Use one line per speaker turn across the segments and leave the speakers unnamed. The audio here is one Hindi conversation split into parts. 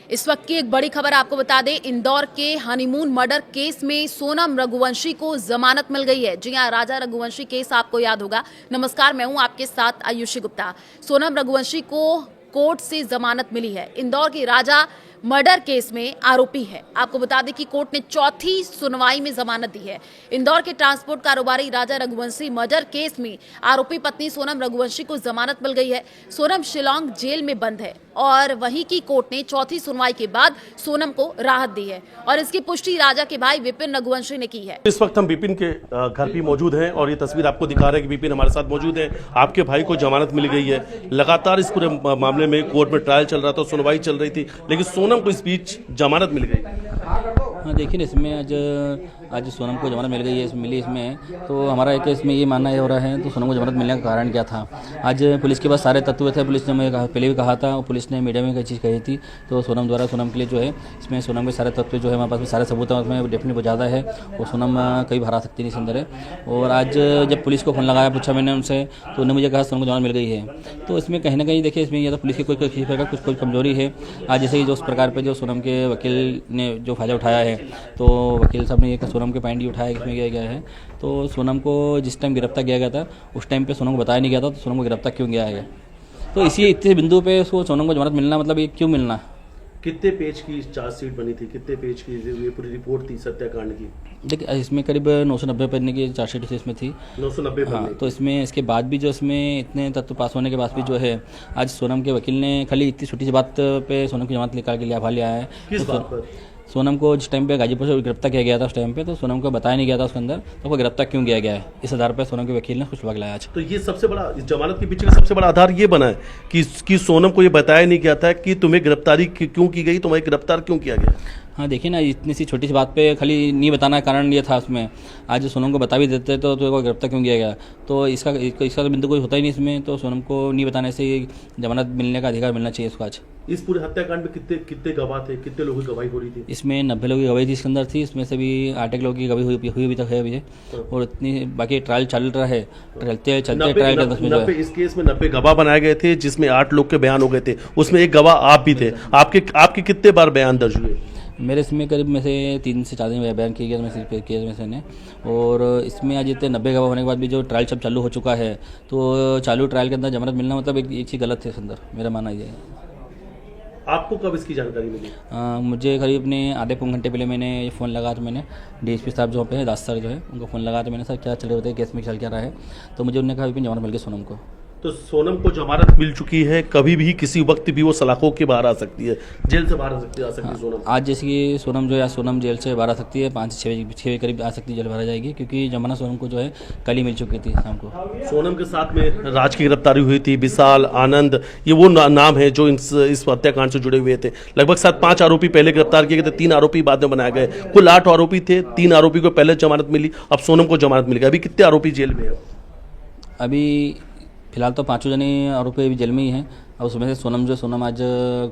इस वक्त की एक बड़ी खबर आपको बता दें, इंदौर के हनीमून मर्डर केस में सोनम रघुवंशी को जमानत मिल गई है। जी हां, राजा रघुवंशी केस आपको याद होगा। नमस्कार, मैं हूं आपके साथ आयुषी गुप्ता। सोनम रघुवंशी को कोर्ट से जमानत मिली है। इंदौर के राजा मर्डर केस में आरोपी है। आपको बता दें कि कोर्ट ने चौथी सुनवाई में जमानत दी है। इंदौर के ट्रांसपोर्ट कारोबारी राजा रघुवंशी मर्डर केस में आरोपी पत्नी सोनम रघुवंशी को जमानत मिल गई है। सोनम शिलांग जेल में बंद है और वहीं की कोर्ट ने चौथी सुनवाई के बाद सोनम को राहत दी है और इसकी पुष्टि राजा के भाई विपिन रघुवंशी ने की है।
इस वक्त हम विपिन के घर पे मौजूद हैं और ये तस्वीर आपको दिखा रहे हैं कि विपिन हमारे साथ मौजूद है। आपके भाई को जमानत मिल गई है। लगातार इस पूरे मामले में कोर्ट में ट्रायल चल रहा था, सुनवाई चल रही थी, लेकिन सोनम को इस बीच जमानत मिल गई।
हाँ, देखिए इसमें आज सोनम को जमानत मिल गई है। मिली इसमें तो हमारा एक इसमें ये मानना ये हो रहा है तो सोनम को जमानत मिलने का कारण क्या था। आज पुलिस के पास सारे तत्व थे। पुलिस ने मुझे पहले भी कहा था और पुलिस ने मीडिया में कई चीज़ कही थी। तो सोनम द्वारा सोनम के लिए जो है इसमें सोनम के सारे तत्व जो है हमारे पास में सारे सबूत हैं, उसमें डेफिनेटली बहुत ज़्यादा है और सोनम कहीं भी हरा सकती नहीं अंदर है। और आज जब पुलिस को फ़ोन लगाया, पूछा मैंने उनसे, तो उन्होंने मुझे कहा सोनम को जमानत मिल गई है। तो इसमें कहीं ना कहीं देखिए इसमें या तो पुलिस की कुछ कमजोरी है। आज जैसे ही जो उस प्रकार पर जो सोनम के वकील ने जो फायदा उठाया है, तो वकील साहब ने ये सोनम के पॉइंट ही उठाया इसमें किया गया है। तो सोनम को जिस टाइम गिरफ्तार किया गया था उस टाइम पे सोनम को बताया नहीं गया था, तो सोनम को गिरफ्तार क्यों किया है। तो इसी इतने बिंदु पे उसको सोनम को जमानत मिलना मतलब ये क्यों मिलना।
कितने पेज की चार्जशीट बनी थी, कितने पेज की ये पूरी रिपोर्ट थी सत्याकांड की?
देखिए इसमें करीब 990 पन्ने की चार्जशीट इसमें थी।
990
हाँ, तो इसमें इसके बाद भी जो इसमें इतने तत्व पास होने के बाद भी जो है आज सोनम के वकील ने खाली इतनी छोटी सी बात पे सोनम की जमानत निकाल के लिया है।
किस बात पर?
सोनम को जिस टाइम पे गाजीपुर से गिरफ्तार किया गया था उस टाइम पे तो सोनम को बताया नहीं गया था उसके अंदर, तो वो गिरफ्तार क्यों किया गया है, इस आधार पर सोनम के वकील ने कुछ लाया आज।
तो ये सबसे बड़ा, इस जमानत के पीछे का सबसे बड़ा आधार ये बना है कि सोनम को ये बताया नहीं गया था कि तुम्हें गिरफ्तारी क्यों की गई, तुम्हें गिरफ्तार क्यों किया गया।
हाँ, देखिए ना, इतनी सी छोटी सी बात पे खाली नहीं बताना का कारण ये था उसमें। आज सोनम को बता भी देते तो को गिरफ्तार क्यों किया गया, तो इसका तो बिंदु कोई होता ही नहीं इसमें। तो सोनम को नहीं बताने से जमानत मिलने का अधिकार मिलना चाहिए इसको आज।
इस पूरे हत्याकांड में कितने गवाह थे, कितने लोगों की गवाही हो रही थी?
इसमें 90 लोगों की गवाही थी इसके अंदर थी। इसमें से भी 8 लोगों की गवाही हुई अभी तक है अभी, और इतनी बाकी ट्रायल चल रहा है, चलते ट्रायल।
इस केस में 90 गवाह बनाए गए थे जिसमें 8 लोग के बयान हो गए थे, उसमें एक गवाह आप भी थे। आपके कितने बार बयान दर्ज हुए?
मेरे इसमें करीब में से 3 से 4 दिन बयान किए गए केस में से ने। और इसमें आज इतने 90 गवाह होने के बाद भी जो ट्रायल सब चालू हो चुका है, तो चालू ट्रायल के अंदर जमानत मिलना मतलब एक चीज़ गलत है इस अंदर, मेरा मानना ये है।
आपको कब इसकी जानकारी मिली?
मुझे करीब ने आधे पौन घंटे पहले मैंने ये फ़ोन लगा, तो मैंने डीएसपी साहब जो पे है, दास सर जो है, उनको फ़ोन लगा, तो मैंने सर क्या चल रहे होते हैं केस में, चल क्या रहा है। तो मुझे उन्होंने कहा विपिन जमानत मिल गई सोनम को।
तो सोनम को जमानत मिल चुकी है, कभी भी किसी वक्त भी वो सलाखों के बाहर आ सकती है, जेल से बाहर आ सकती है सोनम।
आज जैसे कि सोनम जो है, सोनम जेल से बाहर आ सकती है, 5 से 6 बजे करीब आ सकती है, जेल बाहर आ जाएगी, क्योंकि जमानत सोनम को जो है कल ही मिल चुकी थी शाम को।
सोनम के साथ में राज की गिरफ्तारी हुई थी, विशाल, आनंद, ये वो नाम है जो इस हत्याकांड से जुड़े हुए थे। लगभग 7-5 आरोपी पहले गिरफ्तार किए गए थे, 3 आरोपी बाद में बनाए गए। कुल 8 आरोपी थे, 3 आरोपी को पहले जमानत मिली, अब सोनम को जमानत मिल गई। अभी कितने आरोपी जेल में है?
अभी फिलहाल तो 5 जने आरोपी अभी जेल में ही हैं। अब उसमें से सोनम आज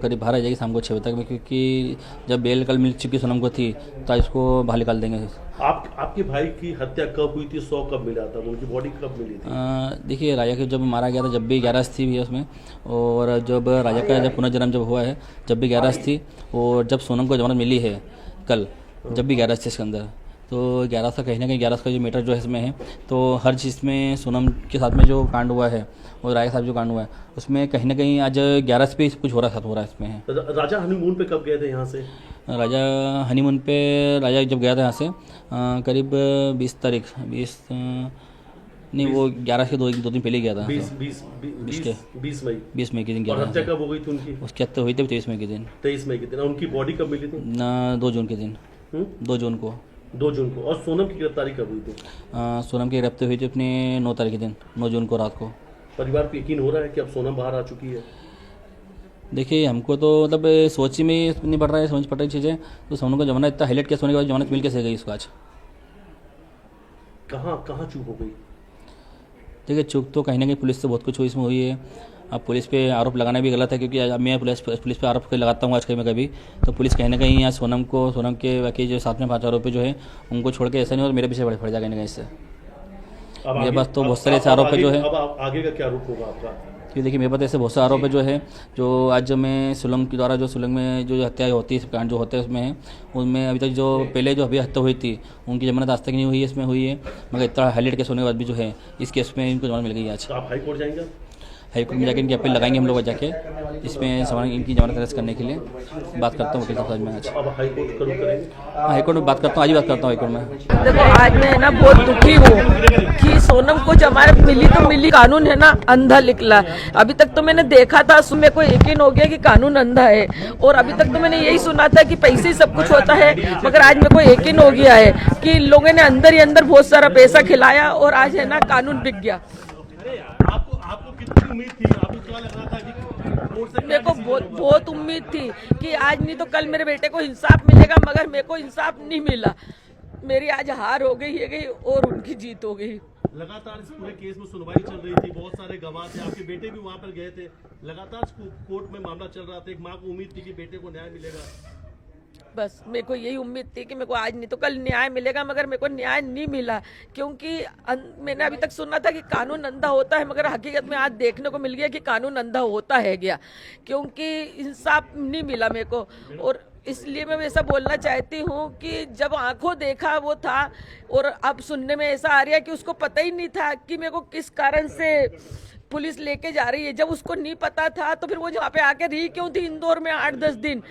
करीब बाहर आ जाएगी शाम को 6 बजे तक में, क्योंकि जब बेल कल मिल चुकी सोनम को थी तो आज इसको बाहर निकाल देंगे।
आपके भाई की हत्या कब हुई थी, 100 कब मिला था, उनकी बॉडी कब मिली थी?
देखिए, राजा के जब मारा गया था जब भी 11 थी भी उसमें, और जब राजा का जब पुनर्जन्म जब हुआ है जब भी 11 थी, और जब सोनम को जमानत मिली है कल जब भी 11 थी इसके अंदर, तो 11 का कहीं ना कहीं 11 का जो मीटर जो है इसमें है, तो हर चीज़ में सोनम के साथ में जो कांड हुआ है और राय साहब जो कांड हुआ है उसमें कहीं ना कहीं आज 11 पे कुछ हो रहा है इसमें है।
राजा हनीमून पे कब गए थे यहाँ से?
राजा हनीमून पे राजा जब गया था यहाँ से करीब 20 तारीख नहीं, वो 11 के 2 दिन पहले गया था। 20 मई के दिन गया।
हत्या कब हो गई थी उनकी?
उसकी हत्या हुई थी 23 मई के दिन।
23 मई के दिन। उनकी बॉडी कब मिली थी?
2 जून के दिन। 2 जून को।
2 जून को। और सोनम की गिरफ्तारी कब हुई थी?
सोनम की गिरफ्तारी हुई थी अपने 9 तारीख के दिन, 9 जून को रात को।
परिवार को यकीन हो रहा है कि अब सोनम बाहर आ चुकी है?
देखिए, हमको तो मतलब सोच में नहीं पड़ रहा है, समझ पड़ रही चीज़ें। तो सोनम को जमानत इतना हाईलाइट केस होने के बाद जमानत मिल कैसे गई इसको आज?
कहाँ चूक हो गई?
देखिए, चूक तो कहीं ना कहीं पुलिस से बहुत कुछ हुई इसमें हुई है। अब पुलिस पे आरोप लगाना भी गलत है, क्योंकि मैं पुलिस पे आरोप लगाता हूँ आज कहीं मैं कभी, तो पुलिस कहीं ना कहीं आज सोनम के बाकी जो साथ में 5 आरोपी जो है उनको छोड़ के ऐसा नहीं हो मेरे पीछे पड़ जाए कहीं ना कहीं से। मेरे पास तो बहुत सारे ऐसे आरोप है जो है,
अब आगे का क्या रुख होगा आपका?
कि देखिए मेरे पास ऐसे बहुत से आरोप है जो है, जो आज मैं सुलंग के द्वारा जो सुलंग में जो हत्या होती है, कांड जो होते हैं उसमें, उनमें अभी तक जो पहले जो अभी हत्या हुई थी उनकी जमानत आज तक नहीं हुई है, इसमें हुई है, मगर इतना हाईलाइट केस होने के बाद भी जो है इस केस में इनको जमानत मिल गई है आज।
तो आप हाई कोर्ट जाएंगे?
हाईकोर्ट में जाके इनकी अपील लगाएंगे हम लोग जाके, इसमें सवाल इनकी जमानत अरेस्ट करने के लिए बात करता हूँ वकील साहब में आज।
अब हाई कोर्ट करूँ करेंगे?
हाईकोर्ट में बात करता हूँ, आज ही बात करता हूँ हाईकोर्ट में।
देखो आज मैं ना बहुत दुखी हूँ कि सोनम को जमानत मिली तो मिली, कानून है ना अंधा निकला। अभी तक तो मैंने देखा था, मेरे को यकीन हो गया कि कानून अंधा है, और अभी तक तो मैंने यही सुना था कि पैसे ही सब कुछ होता है, मगर आज मेरे को यकीन हो गया है कि इन लोगों ने अंदर ही अंदर बहुत सारा पैसा खिलाया और आज है ना कानून बिक गया।
आपको कितनी उम्मीद थी? आपको क्या लग रहा था कि कोर्ट से
मेरे को बहुत उम्मीद थी कि आज नहीं तो कल मेरे बेटे को इंसाफ मिलेगा, मगर मेरे को इंसाफ नहीं मिला। मेरी आज हार हो गई और उनकी जीत हो गई।
लगातार इस पूरे केस में सुनवाई चल रही थी, बहुत सारे गवाह थे, आपके बेटे भी वहां पर गए थे, लगातार कोर्ट में मामला चल रहा था। एक माँ को उम्मीद थी कि बेटे को न्याय मिलेगा।
बस मेरे को यही उम्मीद थी कि मेरे को आज नहीं तो कल न्याय मिलेगा, मगर मेरे को न्याय नहीं मिला, क्योंकि मैंने अभी तक सुना था कि कानून अंधा होता है, मगर हकीकत में आज देखने को मिल गया कि कानून अंधा होता है गया, क्योंकि इंसाफ नहीं मिला मेरे को। और इसलिए मैं ऐसा बोलना चाहती हूँ कि जब आंखों देखा वो था, और अब सुनने में ऐसा आ रहा है कि उसको पता ही नहीं था कि मेरे को किस कारण से पुलिस लेके जा रही है। जब उसको नहीं पता था तो फिर वो वहाँ पे आके रही क्यों थी इंदौर में 8-10 दिन?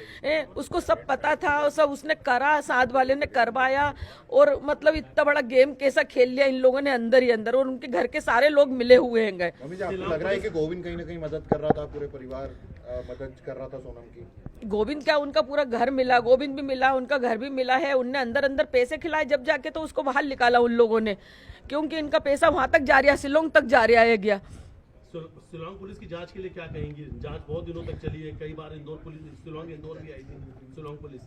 उसको सब पता था और सब उसने करा, साथ वाले ने करवाया, और मतलब इतना बड़ा गेम कैसा खेल लिया इन लोगों ने अंदर ही अंदर, और उनके घर के सारे लोग मिले हुए हैं गए।
मम्मी जी, आपको लग रहा है कि गोविंद कहीं ना कहीं मदद कर रहा था, पूरे परिवार मदद कर रहा था सोनम की?
गोविंद क्या, उनका पूरा घर मिला, गोविंद भी मिला, उनका घर भी मिला है। उनने अंदर अंदर पैसे खिलाए जब जाके, तो उसको बाहर निकाला उन लोगों ने, क्योंकि इनका पैसा वहां तक जा रहा है, शिलोंग तक जा रहा है गया।
शिलोंग पुलिस की जांच के लिए क्या कहेंगी? जांच बहुत दिनों तक चली है, कई बार इंदौर पुलिस, शिलोंग इंदौर भी आई थी शिलोंग पुलिस।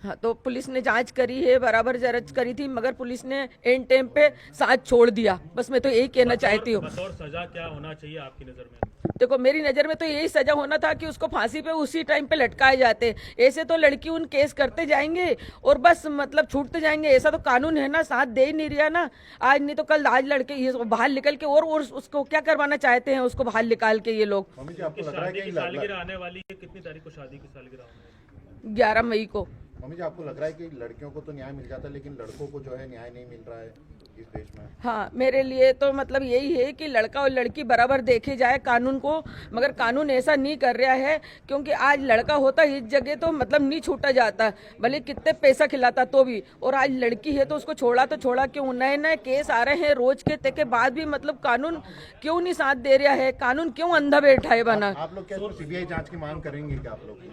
हाँ, तो पुलिस ने जांच करी है, बराबर जांच करी थी, मगर पुलिस ने एंड टाइम पे साथ छोड़ दिया। बस मैं तो यही कहना चाहती हूँ।
और सजा क्या होना चाहिए आपकी नजर में?
देखो मेरी नज़र में तो यही सजा होना था कि उसको फांसी पे उसी टाइम पे लटकाए जाते। ऐसे तो लड़की उन केस करते जाएंगे और बस मतलब छूटते जाएंगे, ऐसा तो कानून है ना, साथ दे ही नहीं रहा ना। आज नहीं तो कल आज लड़के ये बाहर निकल के और उसको क्या करवाना चाहते हैं, उसको बाहर निकाल के ये लोग।
मम्मी जी, आपको लग रहा है
शादी
कि
की सालगिरह आने वाली है, कितनी तारीख को शादी की सालगिरह?
11 मई को।
मम्मी जी, आपको लग रहा है कि लड़कियों को तो न्याय मिल जाता है, लेकिन लड़कों को जो है न्याय नहीं मिल रहा है इस देश में?
हाँ, मेरे लिए तो मतलब यही है कि लड़का और लड़की बराबर देखे जाए कानून को, मगर कानून ऐसा नहीं कर रहा है, क्योंकि आज लड़का होता इस जगह तो मतलब नहीं छूटा जाता, भले कितने पैसा खिलाता तो भी, और आज लड़की है तो उसको छोड़ा तो छोड़ा क्यों? नए नए केस आ रहे हैं रोज के बाद भी, मतलब कानून क्यों नहीं साथ दे रहा है? कानून क्यों अंधा बैठा है बना?
आप लोग क्या सीबीआई जांच की मांग करेंगे क्या आप लोग?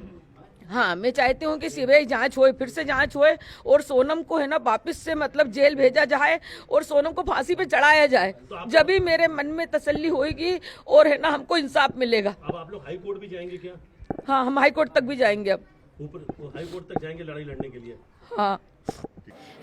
हाँ, मैं चाहती हूँ कि सीबीआई जांच होए, फिर से जांच होए, और सोनम को है ना वापस से मतलब जेल भेजा जाए और सोनम को फांसी पे चढ़ाया जाए, जब भी मेरे मन में तसल्ली होगी और है ना हमको इंसाफ मिलेगा।
अब आप लोग हाई कोर्ट भी जाएंगे क्या?
हाँ, हम हाई कोर्ट तक भी जाएंगे अब।
ऊपर हाई कोर्ट तक जाएंगे लड़ाई लड़ने के लिए?
हाँ।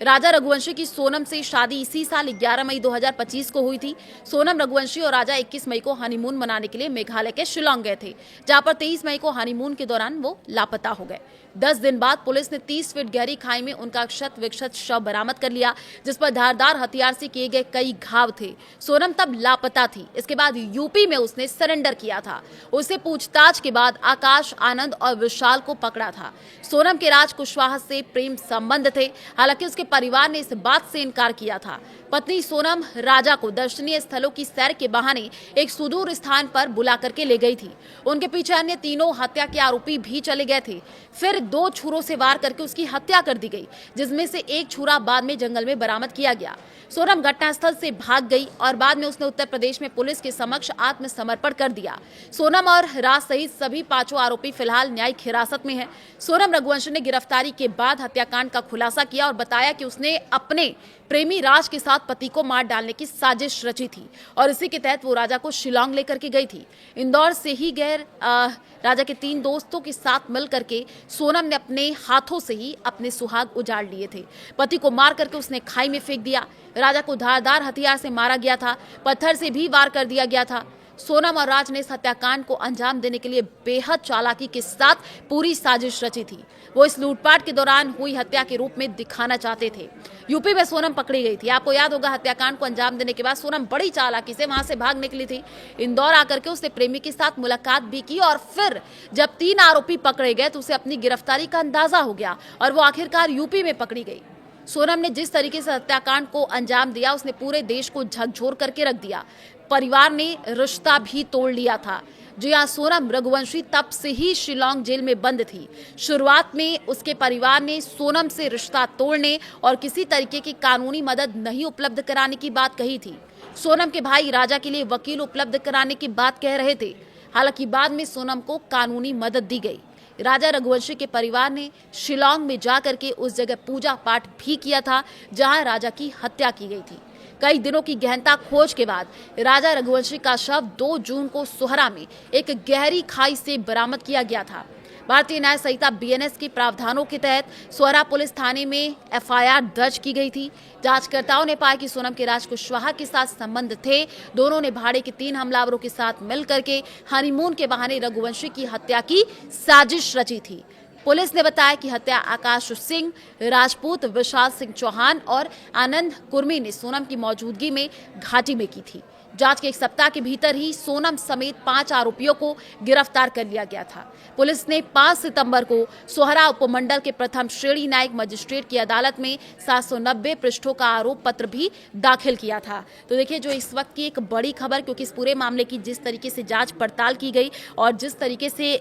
राजा रघुवंशी की सोनम से शादी इसी साल 11 मई 2025 को हुई थी। सोनम रघुवंशी और राजा 21 मई को हनीमून मनाने के लिए मेघालय के शिलोंग गए थे, जहां पर 23 मई को हनीमून के दौरान वो लापता हो गए। 10 दिन बाद पुलिस ने 30 फीट गहरी खाई में उनका क्षत विक्षत शव बरामद कर लिया, जिस पर धारदार हथियार से किए गए कई घाव थे। सोनम तब लापता थी। इसके बाद यूपी में उसने सरेंडर किया था। उससे पूछताछ के बाद आकाश, आनंद और विशाल को पकड़ा था। सोनम के राज कुशवाहा से प्रेम संबंध थे, हालांकि उसके परिवार ने इस बात से इनकार किया था। पत्नी सोनम राजा को दर्शनीय स्थलों की सैर के बहाने एक सुदूर स्थान पर बुला करके ले गई थी। उनके पीछे अन्य तीनों हत्या के आरोपी भी चले गए थे। फिर 2 छुरों से वार करके उसकी हत्या कर दी गई, जिसमें से एक छुरा बाद में जंगल में बरामद किया गया। सोनम घटनास्थल से भाग गई और बाद में उसने उत्तर प्रदेश में पुलिस के समक्ष आत्मसमर्पण कर दिया। सोनम और राज सहित सभी 5 आरोपी फिलहाल न्यायिक हिरासत में हैं। सोनम रघुवंशी ने गिरफ्तारी के बाद हत्याकांड का खुलासा किया और बताया कि उसने अपने प्रेमी राज के साथ पति को मार डालने की साजिश रची थी और इसी के तहत वो राजा को शिलोंग लेकर के गई थी। इंदौर से ही गैर राजा के 3 दोस्तों के साथ मिलकर के सोनम ने अपने हाथों से ही अपने सुहाग उजाड़ लिए थे। पति को मार करके उसने खाई में फेंक दिया। राजा को धारदार हथियार से मारा गया था, पत्थर से भी वार कर दिया गया था। सोनम और राज ने इस हत्याकांड को अंजाम देने के लिए बेहद चालाकी के साथ पूरी साजिश रची थी। वो इस लूटपाट के दौरान हुई हत्या के रूप में दिखाना चाहते थे। यूपी में सोनम पकड़ी गई थी। आपको याद होगा, हत्याकांड को अंजाम देने के बाद सोनम बड़ी चालाकी से वहां से भाग निकली थी। इंदौर आकर के उसने प्रेमी के साथ मुलाकात भी की और फिर जब 3 आरोपी पकड़े गए तो उसे अपनी गिरफ्तारी का अंदाजा हो गया और वो आखिरकार यूपी में पकड़ी गई। सोनम ने जिस तरीके से हत्याकांड को अंजाम दिया, उसने पूरे देश को झकझोर करके रख दिया। परिवार ने रिश्ता भी तोड़ लिया था। जी हां, सोनम रघुवंशी तब से ही शिलांग जेल में बंद थी। शुरुआत में उसके परिवार ने सोनम से रिश्ता तोड़ने और किसी तरीके की कानूनी मदद नहीं उपलब्ध कराने की बात कही थी। सोनम के भाई राजा के लिए वकील उपलब्ध कराने की बात कह रहे थे। हालांकि बाद में सोनम को कानूनी मदद दी गई। राजा रघुवंशी के परिवार ने शिलांग में जाकर के उस जगह पूजा पाठ भी किया था जहां राजा की हत्या की गई थी। कई दिनों की गहनता खोज के बाद राजा रघुवंशी का शव 2 जून को सोहरा में एक गहरी खाई से बरामद किया गया था। भारतीय न्याय संहिता बीएनएस के प्रावधानों के तहत सोहरा पुलिस थाने में एफआईआर दर्ज की गई थी। जांचकर्ताओं ने पाया कि सोनम के राज कुशवाहा के साथ संबंध थे। दोनों ने भाड़े के 3 हमलावरों के साथ मिलकर के हनीमून के बहाने रघुवंशी की हत्या की साजिश रची थी। पुलिस ने बताया कि हत्या आकाश सिंह राजपूत, विशाल सिंह चौहान और आनंद कुर्मी ने सोनम की मौजूदगी में घाटी में की थी। जांच के 1 सप्ताह के भीतर ही सोनम समेत 5 आरोपियों को गिरफ्तार कर लिया गया था। पुलिस ने 5 सितंबर को सोहरा उपमंडल के प्रथम श्रेणी न्यायिक मजिस्ट्रेट की अदालत में 790 पृष्ठों का आरोप पत्र भी दाखिल किया था। तो देखिए, जो इस वक्त की एक बड़ी खबर, क्योंकि इस पूरे मामले की जिस तरीके से जांच पड़ताल की गई और जिस तरीके से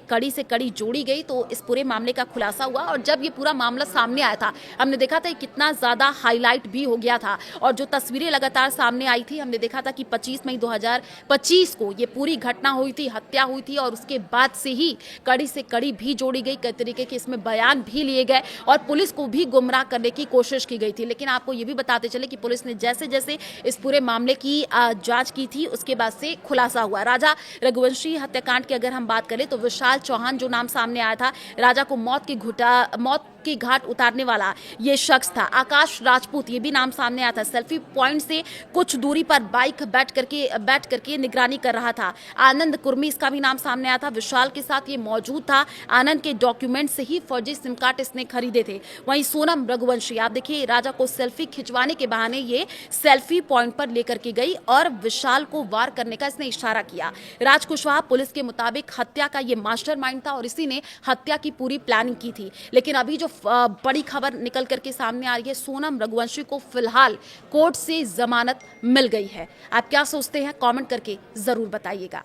कड़ी जोड़ी गई, तो इस पूरे मामले का खुलासा हुआ। और जब ये पूरा मामला सामने आया था, हमने देखा था कितना ज्यादा हाईलाइट भी हो गया था और जो तस्वीरें लगातार सामने आई थी, हमने देखा था कि 25 मई 2025 को ये पूरी घटना हुई थी, हत्या हुई थी और उसके बाद से ही कड़ी से कड़ी भी जोड़ी गई। कई तरीके के इसमें बयान भी लिए गए और पुलिस को भी गुमराह करने की कोशिश की गई थी। लेकिन आपको ये भी बताते चले कि पुलिस ने जैसे जैसे इस पूरे मामले की जांच की थी, उसके बाद से खुलासा हुआ। राजा रघुवंशी हत्याकांड की अगर हम बात करें तो विशाल चौहान जो नाम सामने आया था, राजा को मौत की घाट उतारने वाला ये शख्स था। आकाश राजपूत, ये भी नाम सामने आया था। सेल्फी पॉइंट से कुछ दूरी पर बाइक बैठ करके निगरानी कर रहा था। आनंद कुर्मी, इसका भी नाम सामने आया था। विशाल के साथ ये मौजूद था। आनंद के डॉक्यूमेंट से ही फर्जी सिम कार्ड इसने खरीदे थे। वहीं सोनम रघुवंशी, आप देखिए, राजा को सेल्फी खिंचवाने के बहाने ये सेल्फी पॉइंट पर लेकर के गई और विशाल को वार करने का इसने इशारा किया। राज कुशवाहा पुलिस के मुताबिक हत्या का ये मास्टरमाइंड था और इसी ने हत्या की पूरी प्लानिंग की थी। लेकिन अभी जो बड़ी खबर निकल करके सामने आ रही है, सोनम रघुवंशी को फिलहाल कोर्ट से जमानत मिल गई है। आप क्या सोचते हैं, कमेंट करके जरूर बताइएगा।